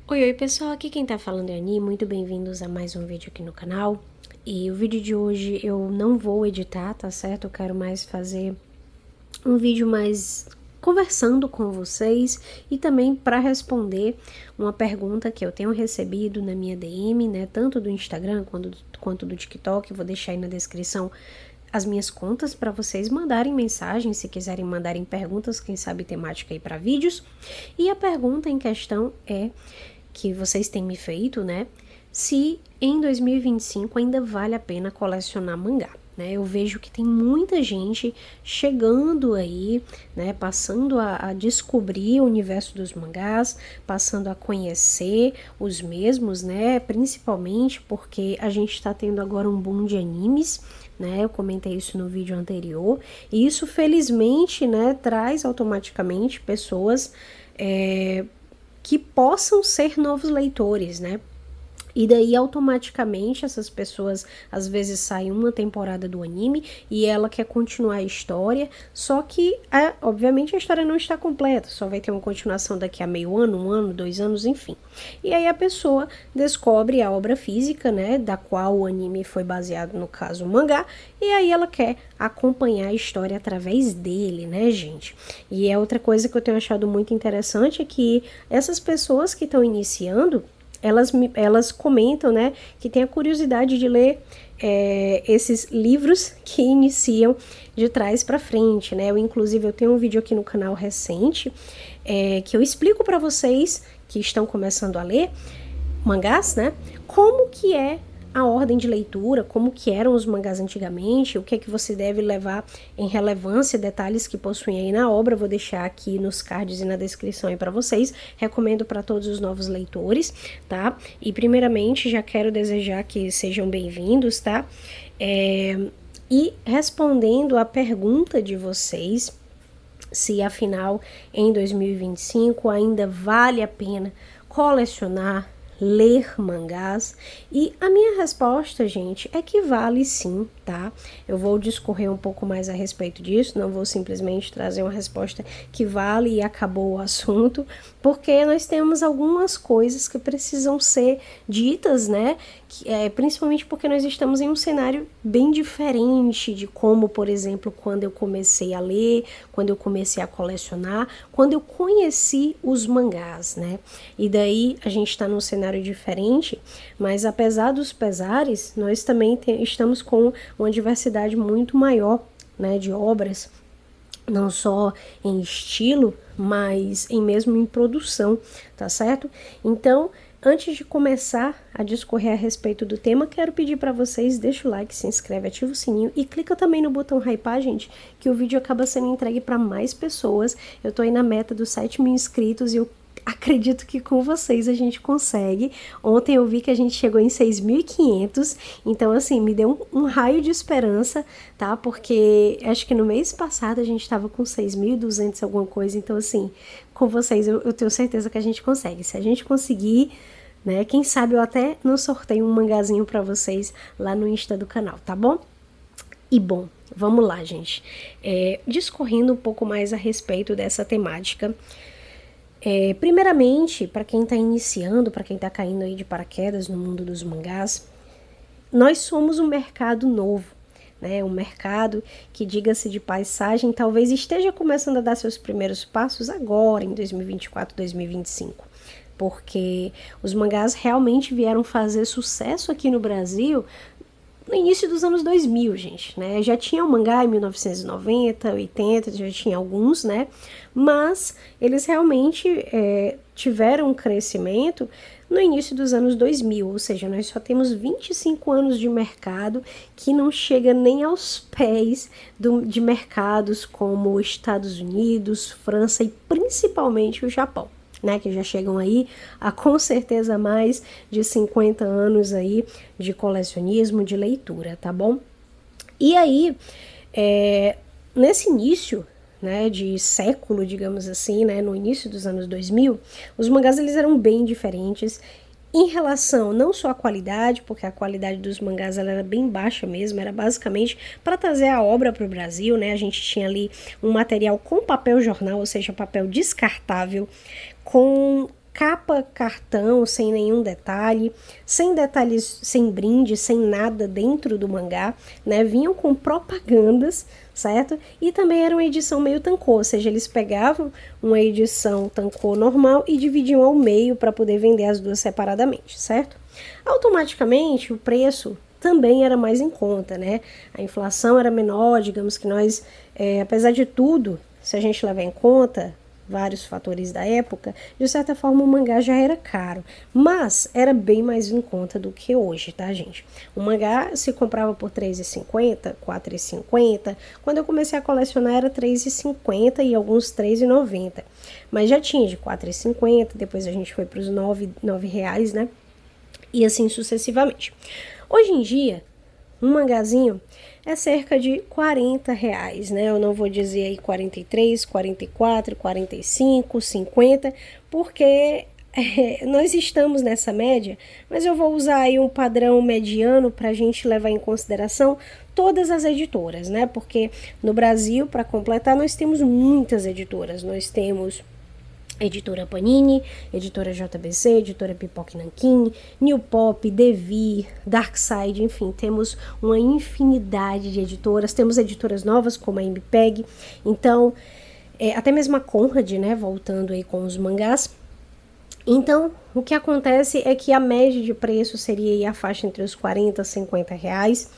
Oi, oi pessoal, aqui quem tá falando é a Ani, muito bem-vindos a mais um vídeo aqui no canal. E o vídeo de hoje eu não vou editar, tá certo? Eu quero mais fazer um vídeo mais conversando com vocês e também para responder uma pergunta que eu tenho recebido na minha DM, né? Tanto do Instagram quanto do TikTok, vou deixar aí na descrição as minhas contas para vocês mandarem mensagens, se quiserem mandarem perguntas, quem sabe temática aí para vídeos. E a pergunta em questão é que vocês têm me feito, né? Se em 2025 ainda vale a pena colecionar mangá, né? Eu vejo que tem muita gente chegando aí, né? Passando a descobrir o universo dos mangás, passando a conhecer os mesmos, né? Principalmente porque a gente está tendo agora um boom de animes, né? Eu comentei isso no vídeo anterior, e isso felizmente, né, traz automaticamente pessoas que possam ser novos leitores, né? E daí automaticamente essas pessoas às vezes saem uma temporada do anime e ela quer continuar a história, só que obviamente a história não está completa, só vai ter uma continuação daqui a meio ano, um ano, 2 anos, enfim. E aí a pessoa descobre a obra física, né, da qual o anime foi baseado, no caso o mangá, e aí ela quer acompanhar a história através dele, né, gente? E é outra coisa que eu tenho achado muito interessante é que essas pessoas que estão iniciando, elas comentam, né, que tem a curiosidade de ler esses livros que iniciam de trás para frente, né? Inclusive, eu tenho um vídeo aqui no canal recente que eu explico para vocês que estão começando a ler mangás, né? Como que é a ordem de leitura, como que eram os mangás antigamente, o que é que você deve levar em relevância, detalhes que possuem aí na obra, vou deixar aqui nos cards e na descrição aí para vocês, recomendo para todos os novos leitores, tá? E primeiramente já quero desejar que sejam bem-vindos, tá? E respondendo a pergunta de vocês, se afinal em 2025 ainda vale a pena colecionar, ler mangás, e a minha resposta, gente, é que vale sim, tá? Eu vou discorrer um pouco mais a respeito disso, não vou simplesmente trazer uma resposta que vale e acabou o assunto, porque nós temos algumas coisas que precisam ser ditas, né? Principalmente porque nós estamos em um cenário bem diferente de como, por exemplo, quando eu comecei a ler, quando eu comecei a colecionar, quando eu conheci os mangás, né? E daí a gente está num cenário diferente, mas apesar dos pesares, nós também estamos com uma diversidade muito maior, né, de obras, não só em estilo, mas mesmo em produção, tá certo? Então, antes de começar a discorrer a respeito do tema, quero pedir para vocês, deixa o like, se inscreve, ativa o sininho e clica também no botão hypar, gente, que o vídeo acaba sendo entregue para mais pessoas. Eu tô aí na meta dos 7.000 inscritos e eu acredito que com vocês a gente consegue. Ontem eu vi que a gente chegou em 6.500, então assim, me deu um raio de esperança, tá? Porque acho que no mês passado a gente tava com 6.200 alguma coisa, então assim, com vocês eu tenho certeza que a gente consegue. Se a gente conseguir, né, quem sabe eu até não sorteio um mangazinho pra vocês lá no Insta do canal, tá bom? E bom, vamos lá, gente. Discorrendo um pouco mais a respeito dessa temática, primeiramente, para quem está iniciando, para quem está caindo aí de paraquedas no mundo dos mangás, nós somos um mercado novo, né? Um mercado que, diga-se de passagem, talvez esteja começando a dar seus primeiros passos agora, em 2024, 2025. Porque os mangás realmente vieram fazer sucesso aqui no Brasil no início dos anos 2000, gente, né? Já tinha o mangá em 1990, 80, já tinha alguns, né? Mas eles realmente tiveram um crescimento no início dos anos 2000, ou seja, nós só temos 25 anos de mercado que não chega nem aos pés de mercados como Estados Unidos, França e principalmente o Japão, né, que já chegam aí a com certeza mais de 50 anos aí de colecionismo, de leitura, tá bom? E aí, nesse início, né, de século, digamos assim, né, no início dos anos 2000, os mangás eles eram bem diferentes em relação não só à qualidade, porque a qualidade dos mangás ela era bem baixa mesmo, era basicamente para trazer a obra para o Brasil, né? A gente tinha ali um material com papel jornal, ou seja, papel descartável, com capa cartão, sem nenhum detalhe, sem detalhes, sem brinde, sem nada dentro do mangá, né? Vinham com propagandas, certo? E também era uma edição meio tankō, ou seja, eles pegavam uma edição tankō normal e dividiam ao meio para poder vender as duas separadamente, certo? Automaticamente o preço também era mais em conta, né? A inflação era menor, digamos que nós, apesar de tudo, se a gente levar em conta vários fatores da época, de certa forma o mangá já era caro, mas era bem mais em conta do que hoje, tá, gente? O mangá se comprava por R$3,50, R$4,50, quando eu comecei a colecionar era R$3,50 e alguns R$3,90, mas já tinha de R$4,50, depois a gente foi para os R$9, né? E assim sucessivamente. Hoje em dia, um mangazinho é cerca de R$40, né? Eu não vou dizer aí 43, 44, 45, 50, porque nós estamos nessa média, mas eu vou usar aí um padrão mediano para a gente levar em consideração todas as editoras, né? Porque no Brasil, para completar, nós temos muitas editoras. Nós temos Editora Panini, Editora JBC, Editora Pipoca Nanquim, New Pop, Devir, Darkside, enfim, temos uma infinidade de editoras, temos editoras novas como a MPEG, então, até mesmo a Conrad, né, voltando aí com os mangás. Então, o que acontece é que a média de preço seria aí a faixa entre os R$40 e R$50,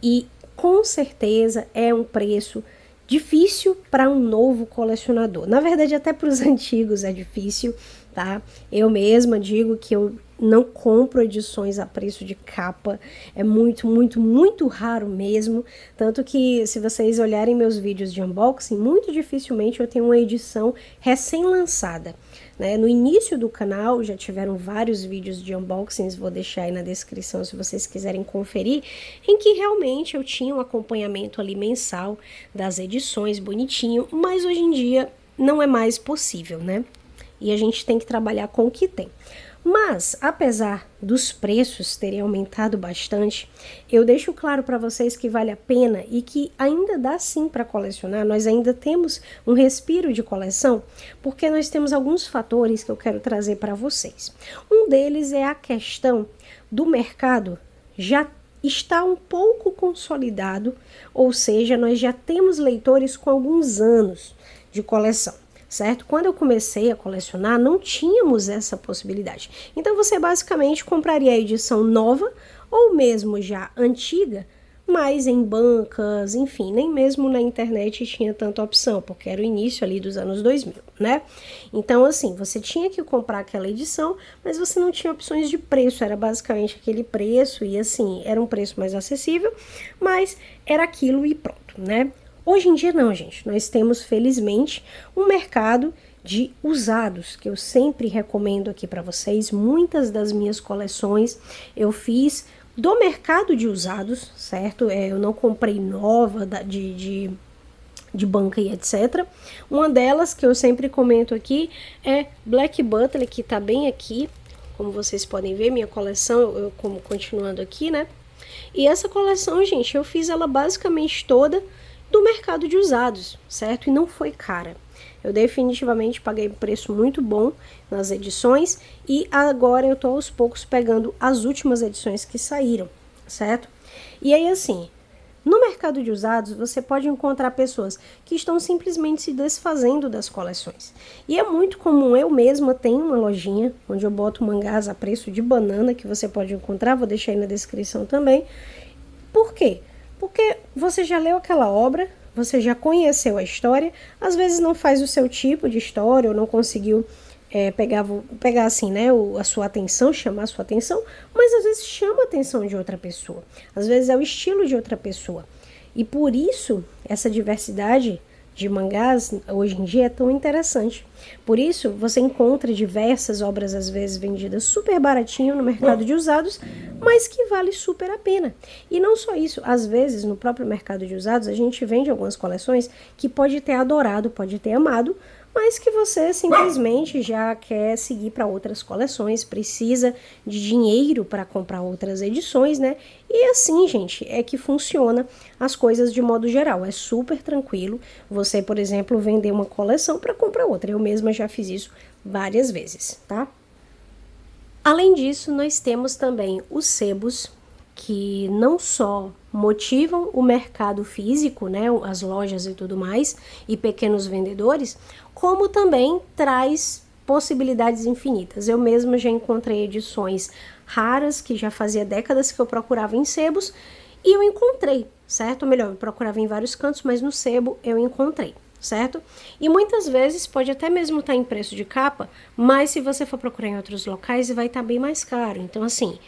e com certeza é um preço difícil para um novo colecionador. Na verdade, até para os antigos é difícil, tá? Eu mesma digo que eu não compro edições a preço de capa. É muito, muito, muito raro mesmo. Tanto que, se vocês olharem meus vídeos de unboxing, muito dificilmente eu tenho uma edição recém-lançada, né? No início do canal já tiveram vários vídeos de unboxings, vou deixar aí na descrição se vocês quiserem conferir, em que realmente eu tinha um acompanhamento ali mensal das edições, bonitinho, mas hoje em dia não é mais possível, né? E a gente tem que trabalhar com o que tem. Mas, apesar dos preços terem aumentado bastante, eu deixo claro para vocês que vale a pena e que ainda dá sim para colecionar. Nós ainda temos um respiro de coleção, porque nós temos alguns fatores que eu quero trazer para vocês. Um deles é a questão do mercado já está um pouco consolidado, ou seja, nós já temos leitores com alguns anos de coleção, certo? Quando eu comecei a colecionar, não tínhamos essa possibilidade. Então, você basicamente compraria a edição nova ou mesmo já antiga, mas em bancas, enfim, nem mesmo na internet tinha tanta opção, porque era o início ali dos anos 2000, né? Então, assim, você tinha que comprar aquela edição, mas você não tinha opções de preço, era basicamente aquele preço e, assim, era um preço mais acessível, mas era aquilo e pronto, né? Hoje em dia não, gente, nós temos felizmente um mercado de usados, que eu sempre recomendo aqui para vocês. Muitas das minhas coleções eu fiz do mercado de usados, certo? Eu não comprei nova de banca e etc. Uma delas que eu sempre comento aqui é Black Butler, que tá bem aqui, como vocês podem ver, minha coleção, eu como continuando aqui, né? E essa coleção, gente, eu fiz ela basicamente toda do mercado de usados, certo? E não foi cara. Eu definitivamente paguei um preço muito bom nas edições e agora eu tô aos poucos pegando as últimas edições que saíram, certo? E aí, assim, no mercado de usados você pode encontrar pessoas que estão simplesmente se desfazendo das coleções. E é muito comum, eu mesma tenho uma lojinha onde eu boto mangás a preço de banana que você pode encontrar, vou deixar aí na descrição também. Por quê? Porque você já leu aquela obra, você já conheceu a história, às vezes não faz o seu tipo de história ou não conseguiu pegar assim, né, a sua atenção, chamar a sua atenção, mas às vezes chama a atenção de outra pessoa, às vezes é o estilo de outra pessoa. E por isso, essa diversidade de mangás hoje em dia é tão interessante. Por isso, você encontra diversas obras, às vezes vendidas super baratinho no mercado de usados, mas que vale super a pena. E não só isso, às vezes no próprio mercado de usados a gente vende algumas coleções que pode ter adorado, pode ter amado, mas que você simplesmente já quer seguir para outras coleções, precisa de dinheiro para comprar outras edições, né? E assim, gente, é que funciona as coisas de modo geral. É super tranquilo você, por exemplo, vender uma coleção para comprar outra. Eu mesma já fiz isso várias vezes, tá? Além disso, nós temos também os sebos, que não só motivam o mercado físico, né, as lojas e tudo mais, e pequenos vendedores, como também traz possibilidades infinitas. Eu mesma já encontrei edições raras, que já fazia décadas que eu procurava em sebos, e eu encontrei, certo? Ou melhor, eu procurava em vários cantos, mas no sebo eu encontrei, certo? E muitas vezes pode até mesmo estar em preço de capa, mas se você for procurar em outros locais, vai estar bem mais caro. Então, assim,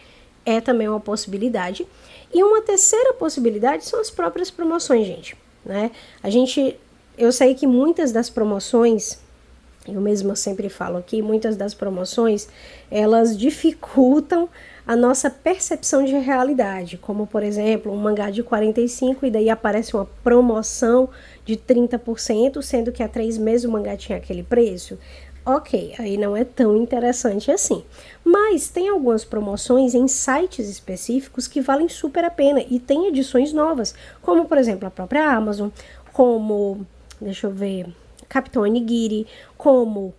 é também uma possibilidade. E uma terceira possibilidade são as próprias promoções, gente, né? Eu sei que muitas das promoções, eu mesma sempre falo aqui, muitas das promoções, elas dificultam a nossa percepção de realidade, como por exemplo, um mangá de 45 e daí aparece uma promoção de 30%, sendo que há 3 meses o mangá tinha aquele preço. Ok, aí não é tão interessante assim. Mas tem algumas promoções em sites específicos que valem super a pena e tem edições novas, como por exemplo a própria Amazon, como, deixa eu ver, Capitão Onigiri, como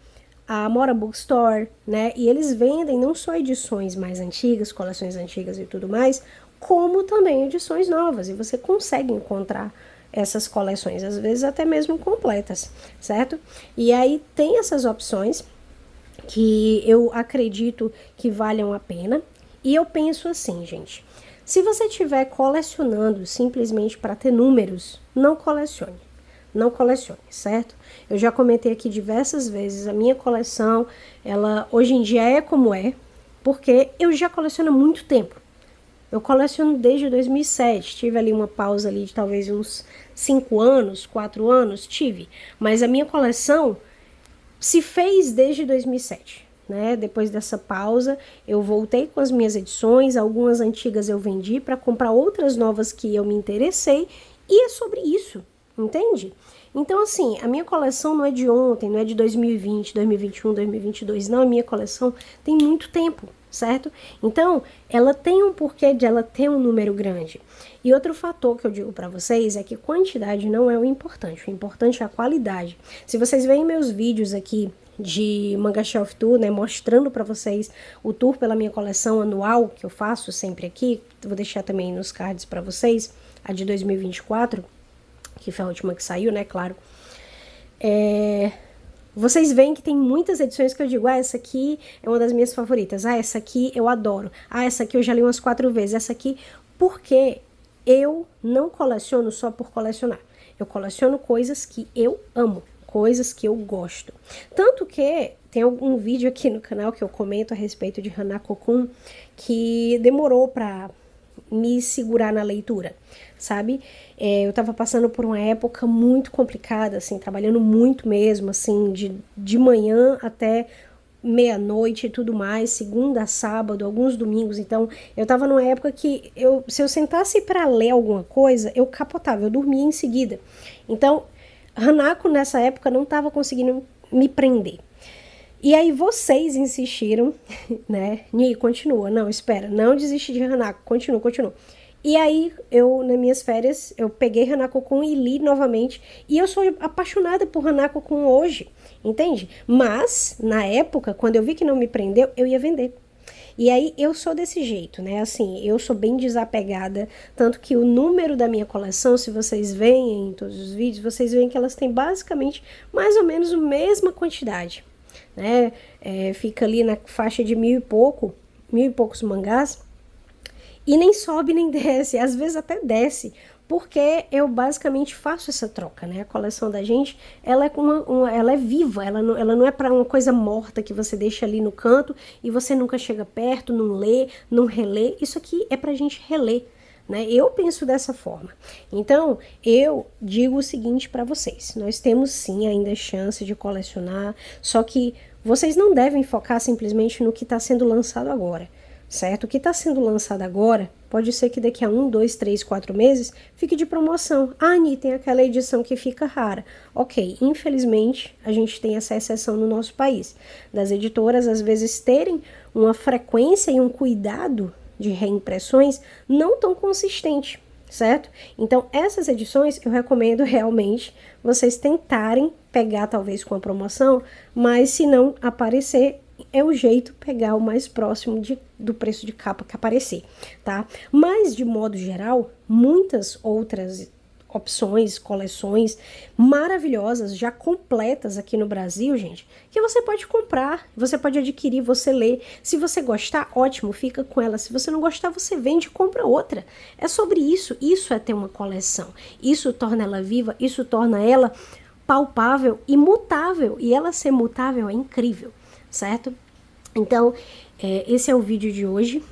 a Amora Bookstore, né? E eles vendem não só edições mais antigas, coleções antigas e tudo mais, como também edições novas. E você consegue encontrar essas coleções, às vezes até mesmo completas, certo? E aí tem essas opções que eu acredito que valham a pena. E eu penso assim, gente, se você estiver colecionando simplesmente para ter números, não colecione. Não colecione, certo? Eu já comentei aqui diversas vezes, a minha coleção, ela hoje em dia é como é, porque eu já coleciono há muito tempo. Eu coleciono desde 2007, tive ali uma pausa ali de talvez uns 5 anos, 4 anos, tive. Mas a minha coleção se fez desde 2007, né? Depois dessa pausa, eu voltei com as minhas edições, algumas antigas eu vendi para comprar outras novas que eu me interessei, e é sobre isso, entende? Então, assim, a minha coleção não é de ontem, não é de 2020, 2021, 2022, não, a minha coleção tem muito tempo, certo? Então, ela tem um porquê de ela ter um número grande. E outro fator que eu digo para vocês é que quantidade não é o importante é a qualidade. Se vocês veem meus vídeos aqui de Manga Shelf Tour, né, mostrando para vocês o tour pela minha coleção anual, que eu faço sempre aqui, vou deixar também nos cards para vocês, a de 2024, que foi a última que saiu, né, claro. Vocês veem que tem muitas edições que eu digo, essa aqui é uma das minhas favoritas, essa aqui eu adoro, essa aqui eu já li umas 4 vezes, essa aqui, porque eu não coleciono só por colecionar. Eu coleciono coisas que eu amo, coisas que eu gosto. Tanto que tem algum vídeo aqui no canal que eu comento a respeito de Hanako-kun que demorou pra me segurar na leitura, sabe? Eu tava passando por uma época muito complicada, assim, trabalhando muito mesmo, assim, de manhã até meia-noite e tudo mais, segunda a sábado, alguns domingos. Então, eu tava numa época que se eu sentasse para ler alguma coisa, eu capotava, eu dormia em seguida. Então, Hanako nessa época não tava conseguindo me prender. E aí vocês insistiram, né? Ni, continua. Não, espera. Não desiste de Hanako. Continua. E aí, nas minhas férias, eu peguei Hanako-kun e li novamente. E eu sou apaixonada por Hanako-kun hoje, entende? Mas, na época, quando eu vi que não me prendeu, eu ia vender. E aí, eu sou desse jeito, né? Assim, eu sou bem desapegada. Tanto que o número da minha coleção, se vocês veem em todos os vídeos, vocês veem que elas têm basicamente mais ou menos a mesma quantidade, né? Fica ali na faixa de 1000 e poucos mangás, e nem sobe nem desce, às vezes até desce, porque eu basicamente faço essa troca, né? A coleção da gente, ela é viva, ela não é para uma coisa morta que você deixa ali no canto e você nunca chega perto, não lê, não relê. Isso aqui é pra gente reler, né? Eu penso dessa forma. Então, eu digo o seguinte para vocês: nós temos sim ainda chance de colecionar, só que vocês não devem focar simplesmente no que está sendo lançado agora, certo? O que está sendo lançado agora pode ser que daqui a 1, 2, 3, 4 meses fique de promoção. Ani, tem aquela edição que fica rara. Ok, infelizmente a gente tem essa exceção no nosso país, das editoras às vezes terem uma frequência e um cuidado de reimpressões não tão consistente, certo? Então, essas edições eu recomendo realmente vocês tentarem pegar talvez com a promoção, mas se não aparecer, é o jeito pegar o mais próximo do preço de capa que aparecer, tá? Mas, de modo geral, muitas outras opções, coleções maravilhosas, já completas aqui no Brasil, gente, que você pode comprar, você pode adquirir, você lê. Se você gostar, ótimo, fica com ela. Se você não gostar, você vende e compra outra. É sobre isso. Isso é ter uma coleção. Isso torna ela viva, isso torna ela palpável e mutável. E ela ser mutável é incrível, certo? Então, esse é o vídeo de hoje.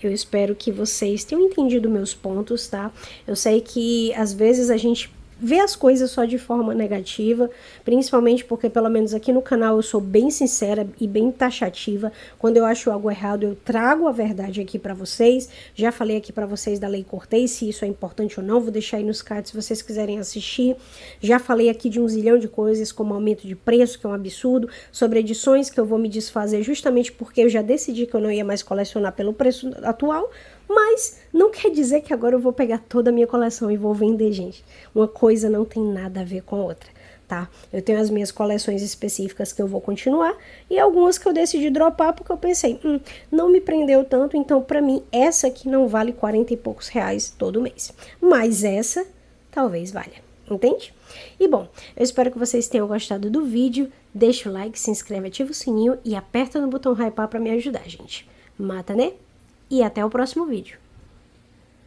Eu espero que vocês tenham entendido meus pontos, tá? Eu sei que às vezes a gente vê as coisas só de forma negativa, principalmente porque, pelo menos aqui no canal, eu sou bem sincera e bem taxativa. Quando eu acho algo errado, eu trago a verdade aqui pra vocês. Já falei aqui pra vocês da Lei Cortês, se isso é importante ou não, vou deixar aí nos cards se vocês quiserem assistir. Já falei aqui de um zilhão de coisas, como aumento de preço, que é um absurdo, sobre edições que eu vou me desfazer justamente porque eu já decidi que eu não ia mais colecionar pelo preço atual. Mas não quer dizer que agora eu vou pegar toda a minha coleção e vou vender, gente. Uma coisa não tem nada a ver com a outra, tá? Eu tenho as minhas coleções específicas que eu vou continuar e algumas que eu decidi dropar porque eu pensei, não me prendeu tanto, então pra mim essa aqui não vale 40 e poucos reais todo mês. Mas essa talvez valha, entende? E bom, eu espero que vocês tenham gostado do vídeo. Deixa o like, se inscreve, ativa o sininho e aperta no botão hypar pra me ajudar, gente. Mata, né? E até o próximo vídeo.